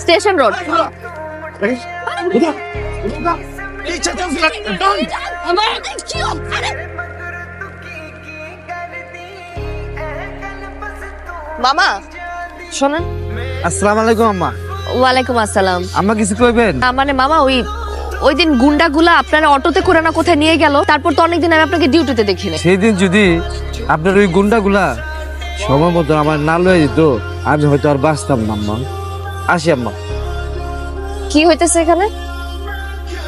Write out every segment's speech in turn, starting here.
Station road. মামা শোনেন। আসসালামু আলাইকুম আম্মা। ওয়ালাইকুম আসসালাম। আম্মা কিছু কইবেন? মানে মামা ওই দিন গুন্ডাগুলা আপনারা অটোতে করে না কোথায় নিয়ে গেল, তারপর তো অনেকদিন আমি আপনাকে ডিউটিতে দেখিনি। সেই দিন যদি আপনার ওই গুন্ডাগুলা সময় মতো আমার না লয়ে যেত, আমি হয়তো আর বাঁচতাম না আম্মা। আসি আম্মা। কি হইতেছে এখানে?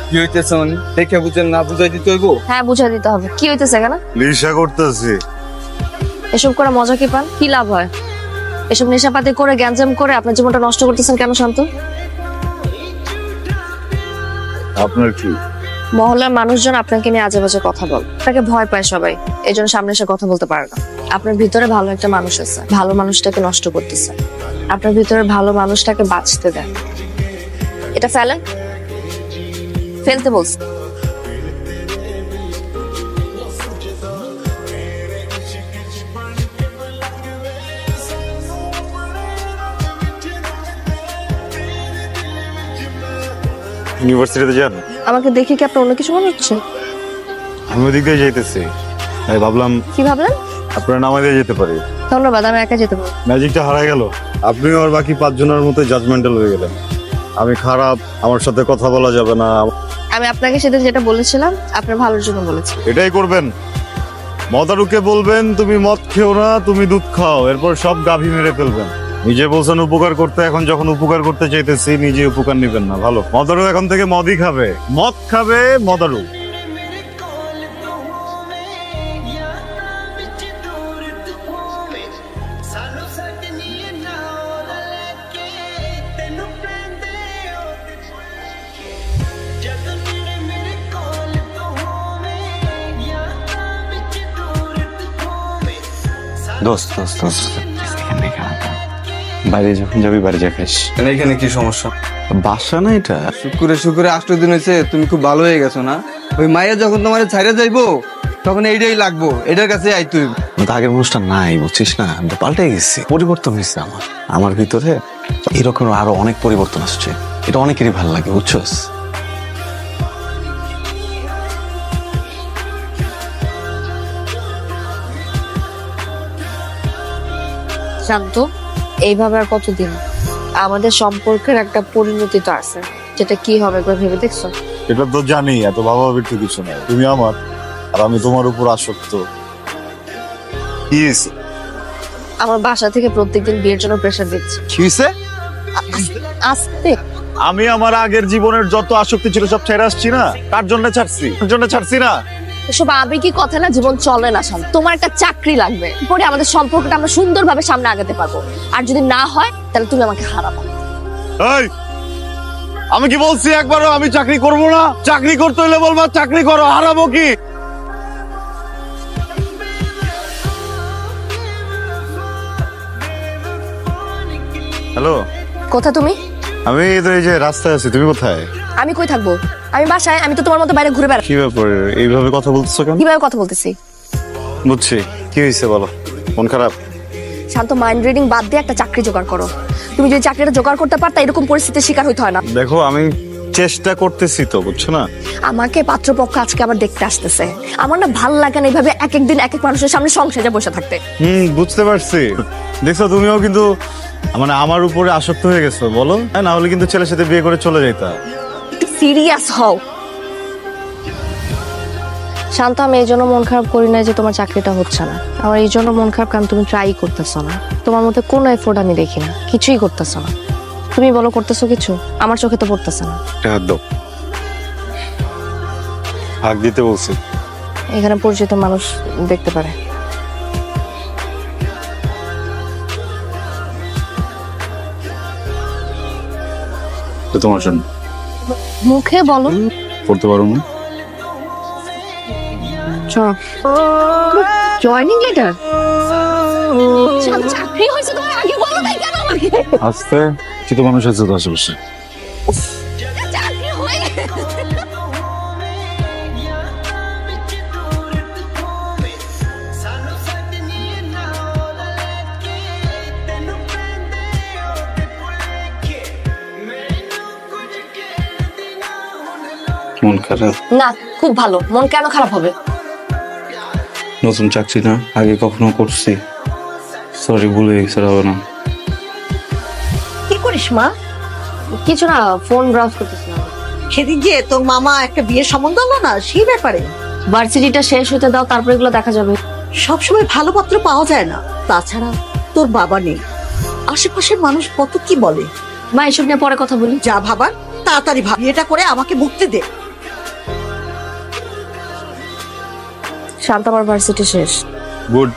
কি হইতেছে মানে দেখে বুঝেন না, বুঝাই দিতে হইব? হ্যাঁ বুঝা দিতে হবে। কি হইতেছে এখানে? নেশা করতেছি। এসব করে মজা কি পান? কি লাভ হয়? এসব নেশাপাতি করে গ্যাঞ্জাম করে আপনার জীবনটা নষ্ট করতেছেন কেন শান্ত? আপনার কি? মহল্লার মানুষজন আপনাকে নিয়ে আজে বাজে কথা বল, তাকে ভয় পায় সবাই, এই জন্য সামনে এসে কথা বলতে পারে না। আপনার ভিতরে ভালো একটা মানুষ আছে, ভালো মানুষটাকে নষ্ট করতেছে। আপনার ভিতরে ভালো মানুষটাকে বাঁচতে দেন। এটা ফেলেন, ফেলতে বলছি। ইউনিভার্সিটিতে যান? আমাকে দেখে কি আপনার অন্য কিছু মনে হচ্ছে? আমি ওদিক দিয়ে যাইতেছি, তাই ভাবলাম কি ভাবলেন? আপনার নামে দিয়ে যেতে পারি। ধন্যবাদ, আমি একা যেতে পারবো। ম্যাজিকটা হারাই গেল। আপনি আর বাকি 5 জনের মতো জাজমেন্টাল হয়ে গেলেন। আমি খারাপ, আমার সাথে কথা বলা যাবে না। আমি আপনাকে সেদিন যেটা বলেছিলাম আপনার ভালোর জন্য বলেছি। এটাই করবেন। মদারুকে বলবেন তুমি মদ খেও না, তুমি দুধ খাও, এরপর সব গাভী মেরে ফেলবেন। নিজে বলছেন উপকার করতে, এখন যখন উপকার করতে চাইতেছি নিজে উপকার নিবেন না। ভালো, মদারু এখন থেকে মদই খাবে, মদ খাবে মদারু। দোস্ত দোস্ত দোস্ত বাইরে যখন যাবি বাড়ি যা খাইস। এখানে কি সমস্যা? বাসা না এটা? শুক্রে শুক্রে 8 দিন হয়েছে, তুমি খুব ভালো হয়ে গেছো না? ওই মাইয়া যখন তোমার ছাইরে যাইবো তখন এইটাই লাগবো, এটার কাছে আই তুই। আগের মানুষটা নাই, বুঝছিস না? আমি তো পাল্টে গেছি, পরিবর্তন হয়েছে আমার ভিতরে। এরকম আরো অনেক পরিবর্তন আসছে, এটা অনেকেরই ভালো লাগে, বুঝছস? শান্ত, এইভাবে আর কতদিন? আমাদের সম্পর্কের একটা পরিণতি তো আছে, যেটা কি হবে একবার ভেবে দেখছো? এটা তো জানি, এত ভাবাভাবির তো কিছু নাই। তুমি আমার আর আমি তোমার উপর আসক্ত। আমার বাসা থেকে প্রত্যেকদিন বিয়ের জন্য প্রেসার দিচ্ছে। কি হইছে? আস্তে। আমি আমার আগের জীবনের যত আসক্তি ছিল সব ছেড়ে আসছি না, তার জন্য ছাড়ছি না। এসব আবেগী কথা না, জীবন চলে না শান্ত। তোমার একটা চাকরি লাগবে, পরে আমাদের সম্পর্কটা আমরা সুন্দরভাবে সামনে আগাতে পারবো। আর যদি না হয় তাহলে তুমি আমাকে হারাবো। এই, আমি কি বলছি একবারও আমি চাকরি করব না? চাকরি করতে হলে বলবা চাকরি করো, হারাবো কি? হ্যালো, কোথা তুমি? আমি তো এই যে রাস্তায় আছি। তুমি কোথায়? আমি কই থাকবো? আমি বাসায়। আমি তো তোমার মতো বাইরে ঘুরে বেড়াই। কি ব্যাপার এইভাবে কথা বলতেছো কেন? কিভাবে কথা বলতেছি? বুঝছি, কি হয়েছে বলো। মন খারাপ? শান্ত, মাইন্ড রিডিং বাদ দিয়ে একটা চাকরি জোগাড় করো। তুমি যদি চাকরিটা জোগাড় করতে পারতা এরকম পরিস্থিতির শিকার হইতে হয় না। দেখো আমি চেষ্টা করতেছি তো, বুঝছো না? আমাকে পাত্রপক্ষ আজকে আবার দেখতে আসতেছে। আমার না ভাল লাগে না এইভাবে এক একদিন এক এক মানুষের সামনে সংসারে বসে থাকতে। বুঝতে পারছি। দেখছো তুমিও কিন্তু মানে আমার উপরে আসক্ত হয়ে গেছো, বলো? না হলে কিন্তু ছেলের সাথে বিয়ে করে চলে যাইতা। একটু সিরিয়াস হও শান্ত। আমি এই জন্য মন খারাপ করি না যে তোমার চাকরিটা হচ্ছে না। আমার এই জন্য মন খারাপ কারণ তুমি ট্রাই করতেছো না। তোমার মধ্যে কোনো এফোর্ট আমি দেখি না, কিছুই করতেছো না। তুমি বলো করতেছো কিছু? আমার চোখে তো পড়তেছে না। হাত দাও। হাত দিতে বলছি। এখানে পরিচিত মানুষ দেখতে পারে। তোমার জন্য। মুখে বলো। করতে পারো না? Joining letter? চাকরি হয়েছে তোমার, আগে বলো নাই কেন আমাকে? আস্তে কিছু মানুষ আছে তো আশেপাশে। চাকরি হয়ে গেছে। মন খারাপ? না, খুব ভালো। মন কেন খারাপ হবে? নতুন চাকরি না, আগে কখনো করছি। সরি, ভুলে গেছে, হবে না। কি করিস মা? কিছু না, ফোন ব্রাউজ করতেছিলাম। সেদিন যে তোর মামা একটা বিয়ের সম্বন্ধ হলো না, সেই ব্যাপারে। ভার্সিটিটা শেষ হতে দাও, তারপর এগুলো দেখা যাবে। সবসময় ভালো পাত্র পাওয়া যায় না। তাছাড়া তোর বাবা নেই, আশেপাশের মানুষ কত কি বলে। মা, এসব নিয়ে পরে কথা বলি। যা ভাবার তাড়াতাড়ি ভাব, এটা করে আমাকে মুক্তি দে। শান্ত, আমার ভার্সিটি শেষ। গুড।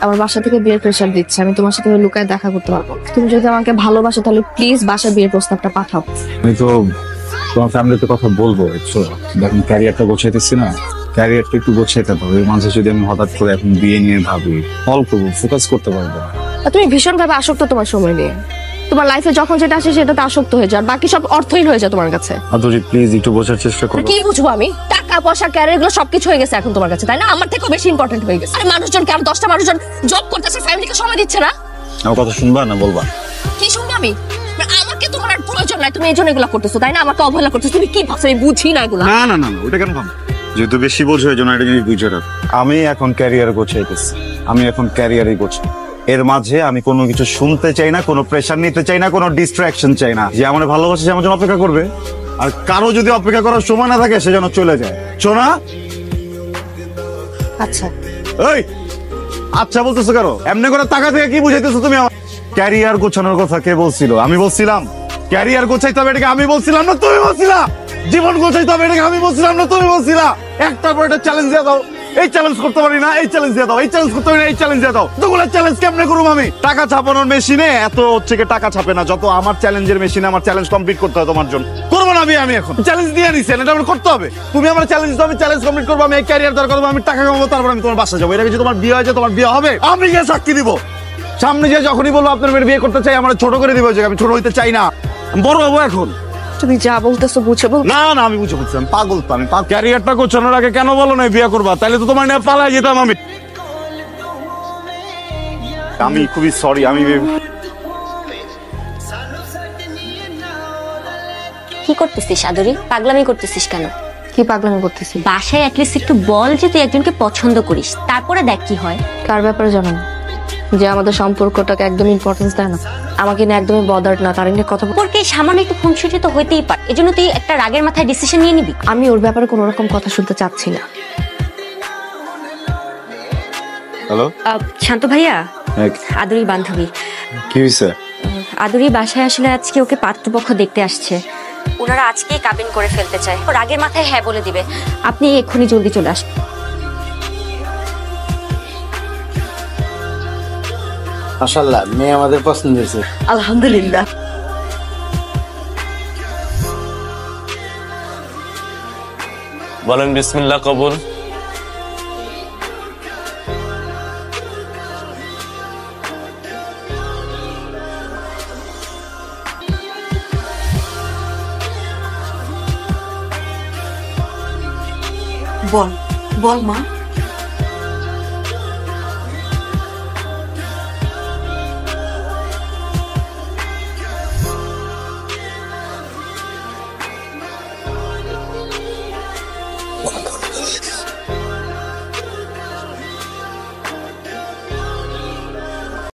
আমার বাসা থেকে বিয়ের প্রেশার দিচ্ছে, আমি তোমার সাথে লুকায় দেখা করতে পারবো। তুমি যদি আমাকে ভালোবাসো তাহলে প্লিজ বাসায় বিয়ের প্রস্তাবটা পাঠাও। আমি তো তোমার ফ্যামিলিতে কথা বলবো। দেখুন, ক্যারিয়ারটা গোছাইতেছি না, ক্যারিয়ারটা একটু গোছাইতে হবে। মাঝে যদি আমি হঠাৎ করে এখন বিয়ে নিয়ে ভাবি, অল্প ফোকাস করতে পারবো না। আর তুমি ভীষণ ভাবে আসক্ত তোমার সময় নিয়ে। তোমার লাইফে যখন যেটা আসে সেটাতে আসক্ত হয়ে যায়, আর বাকি সব অর্থহীন হয়ে যায় তোমার কাছে। আদরি প্লিজ একটু বোঝার চেষ্টা করো। কি বুঝবো আমি? টাকা পয়সা ক্যারিয়ার এগুলো সবকিছু হয়ে গেছে এখন তোমার কাছে, তাই না? আমার থেকেও বেশি ইম্পর্টেন্ট হয়ে গেছে। আরে মানুষজনকে, আর 10টা মানুষজন জব করতেছে, ফ্যামিলিকে সময় দিচ্ছে না। আমার কথা শুনবা না বলবা? কি শুনবো আমি? আমাকে তোমার আর প্রয়োজন নাই, তুমি এই জন্য এগুলো করতেছো, তাই না? আমাকে অবহেলা করতেছো। তুমি কি ভাবছো আমি বুঝি না এগুলো? না না না না, ওটা কেন ভাব? যেহেতু বেশি বোঝো এই জন্য একটা জিনিস বুঝে রাখ। আমি এখন ক্যারিয়ার গোছাইতেছি, আমি এখন ক্যারিয়ারই গোছাই। এর মাঝে আমি কোনো কিছু শুনতে চাই না, কোনো প্রেশার নিতে চাই না, কোনো ডিস্ট্রাকশন চাই না। যে আমার ভালোবাসে সে আমার জন্য অপেক্ষা করবে, আর কারো যদি অপেক্ষা করার সময় না থাকে সে যেন চলে যায়। শোনা? আচ্ছা, এই আচ্ছা বলতেছো কেন? এমনি করে টাকা থেকে কি বুঝাইতেছো তুমি আমার? ক্যারিয়ার গোছানোর কথা কে বলছিল? আমি বলছিলাম। ক্যারিয়ার গোছাইতে হবে এটাকে আমি বলছিলাম না তুমি বলছিলা? জীবন গোছাইতে হবে এটাকে আমি বলছিলাম না তুমি বলছিলা? একটার পর একটা চ্যালেঞ্জ দিয়ে দাও। এই চ্যালেঞ্জ করতে পারি না, এই চ্যালেঞ্জ দিয়ে দাও। এই চ্যালেঞ্জ করতে পারি না, এই চ্যালেঞ্জ দিয়ে দাও। তোগুলো চ্যালেঞ্জ কেমনে করবো আমি? টাকা ছাপানোর মেশিনে এত হচ্ছে কি টাকা ছাপে না, যত আমার চ্যালেঞ্জের মেশিনে আমার চ্যালেঞ্জ কমপ্লিট করতে হয় তোমার জন্য। করবো না আমি এখন চ্যালেঞ্জ দিয়ে নিছেন, এটা আমার করতে হবে। তুমি আমার চ্যালেঞ্জ দাও, আমি চ্যালেঞ্জ কমপ্লিট করবো। আমি এই ক্যারিয়ার দরকার করবো, আমি টাকা কামাবো, তারপর আমি তোমার বাসা যাবো। এটা যদি তোমার বিয়ে হয়, তোমার বিয়ে হবে, আমি গিয়ে সাক্ষী দিব। সামনে যে যখনই বলবো আপনার মেয়ের বিয়ে করতে চাই, আমার ছোট করে দিব। আমি ছোট হইতে চাই না, আমি বড় হবো এখন। তুমি যা বলতেছো বুঝে বল। না না, আমি বুঝে বলছি, আমি পাগল তো। আমি ক্যারিয়ারটা গোছানোর আগে কেন বলো না বিয়ে করবা? তাহলে তো তোমার নিয়ে পালাই যেতাম আমি। আমি খুবই সরি। আমি কি করতেছিস আদরি? পাগলামি করতেছিস কেন? কি পাগলামি করতেছি? বাসায় অ্যাটলিস্ট একটু বল যে তুই একজনকে পছন্দ করিস, তারপরে দেখ কি হয়। কার ব্যাপারে জানো না? যে আমাদের সম্পর্কটাকে একদম ইম্পর্টেন্স দেয় না, আমাকে নিয়ে একদমই বদার্ড না, তার নিয়ে কথা সম্পর্কে সামান্য একটু খুনসুটি তো হইতেই পারে, এজন্য তুই একটা রাগের মাথায় ডিসিশন নিয়ে নিবি? আমি ওর ব্যাপারে কোনো রকম কথা শুনতে চাচ্ছি না। হ্যালো, শান্ত ভাইয়া, আদুরির বান্ধবী। কি হয়েছে? আদুরি বাসায় আসলে আজকে ওকে পাত্রপক্ষ দেখতে আসছে। ওনারা আজকেই কাবিন করে ফেলতে চায়। ও রাগের মাথায় হ্যাঁ বলে দিবে। আপনি এক্ষুনি জলদি চলে আসুন। মাশাআল্লাহ, মেয়ে আমাদের পছন্দ হয়েছে। আলহামদুলিল্লাহ। বলেন বিসমিল্লাহ কবুল। বল বল মা।